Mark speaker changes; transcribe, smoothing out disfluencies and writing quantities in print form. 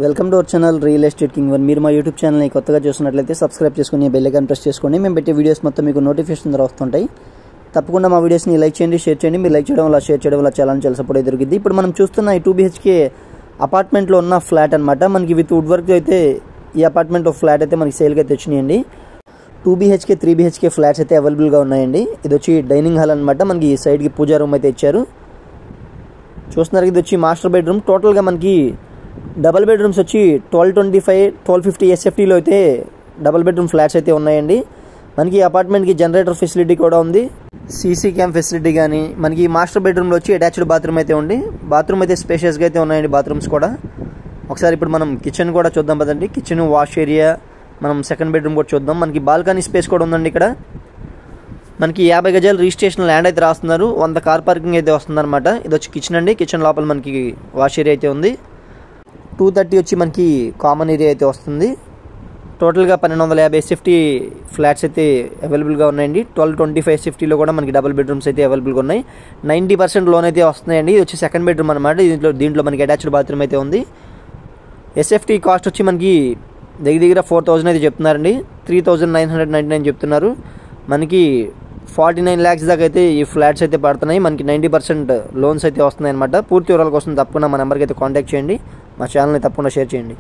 Speaker 1: Welcome to our channel real estate king one. మీరు మా YouTube ఛానల్ని కొత్తగా చూస్తున్నట్లయితే సబ్స్క్రైబ్ చేసుకుని బెల్ ఐకాన్ ప్రెస్ చేసుకోండి. మేము పెట్టే వీడియోస్ మొత్తం మీకు నోటిఫికేషన్ ద్వారా వస్తుంటాయి. తప్పకుండా మా వీడియోస్ని లైక్ చేయండి, షేర్ చేయండి. మీరు లైక్ చేయడం వల్ల, షేర్ చేయడం వల్ల చాలా సపోర్ట్ అయితే దొరికింది. ఇప్పుడు మనం చూస్తున్న ఈ 2 BHK అపార్ట్మెంట్లో ఉన్న ఫ్లాట్ అనమాట. మనకి విత్ వుడ్ వర్క్ అయితే ఈ అపార్ట్మెంట్ ఫ్లాట్ అయితే మనకి సేల్కి అయితే వచ్చినాయండి. 2 BHK 3 BHK ఫ్లాట్స్ అయితే అవైలబుల్గా ఉన్నాయండి. ఇది వచ్చి డైనింగ్ హాల్ అనమాట. మనకి ఈ సైడ్కి పూజా రూమ్ అయితే ఇచ్చారు. చూస్తున్నారు, ఇది వచ్చి మాస్టర్ బెడ్రూమ్. టోటల్గా మనకి డబల్ బెడ్రూమ్స్ వచ్చి 1225, 1250 SFTలో అయితే డబల్ బెడ్రూమ్ ఫ్లాట్స్ అయితే ఉన్నాయండి. మనకి అపార్ట్మెంట్కి జనరేటర్ ఫెసిలిటీ కూడా ఉంది, సీసీ క్యామ్ ఫెసిలిటీ కానీ. మనకి మాస్టర్ బెడ్రూమ్లో వచ్చి అటాచ్డ్ బాత్రూమ్ అయితే ఉంది. బాత్రూమ్ అయితే స్పేషియస్గా అయితే ఉన్నాయండి బాత్రూమ్స్ కూడా. ఒకసారి ఇప్పుడు మనం కిచెన్ కూడా చూద్దాం పదండి. కిచెన్, వాష్ ఏరియా, మనం సెకండ్ బెడ్రూమ్ కూడా చూద్దాం. మనకి బాల్కనీ స్పేస్ కూడా ఉందండి. ఇక్కడ మనకి 50 గజాలు రిజిస్ట్రేషన్ ల్యాండ్ అయితే రాస్తున్నారు. 100 కార్ పార్కింగ్ అయితే వస్తుందన్నమాట. ఇది వచ్చి కిచెన్ అండి. కిచెన్ లోపల మనకి వాష్ ఏరియా అయితే ఉంది. 230 వచ్చి మనకి కామన్ ఏరియా అయితే వస్తుంది. టోటల్గా 1250 SFT ఫ్లాట్స్ అయితే అవైలబుల్గా ఉన్నాయండి. 1225 SFTలో కూడా మనకి డబుల్ బెడ్రూమ్స్ అయితే అవైలబుల్గా ఉన్నాయి. 90% లోన్ అయితే వస్తున్నాయండి. ఇది వచ్చి సెకండ్ బెడ్రూమ్ అనమాట. దీంట్లో మనకి అటాచ్డ్ బాత్రూమ్ అయితే ఉంది. SFT కాస్ట్ వచ్చి మనకి దగ్గర 4000 అయితే చెప్తున్నారండి. 3999 చెప్తున్నారు. మనకి 49 lakhs దాకా అయితే ఈ ఫ్లాట్స్ అయితే పడుతున్నాయి. మనకి 90% లోన్స్ అయితే వస్తున్నాయి అనమాట. పూర్తి వివరాల కోసం తప్పకుండా మా నెంబర్కి అయితే కాంటాక్ట్ చేయండి. మా ఛానల్ని తప్పకుండా షేర్ చేయండి.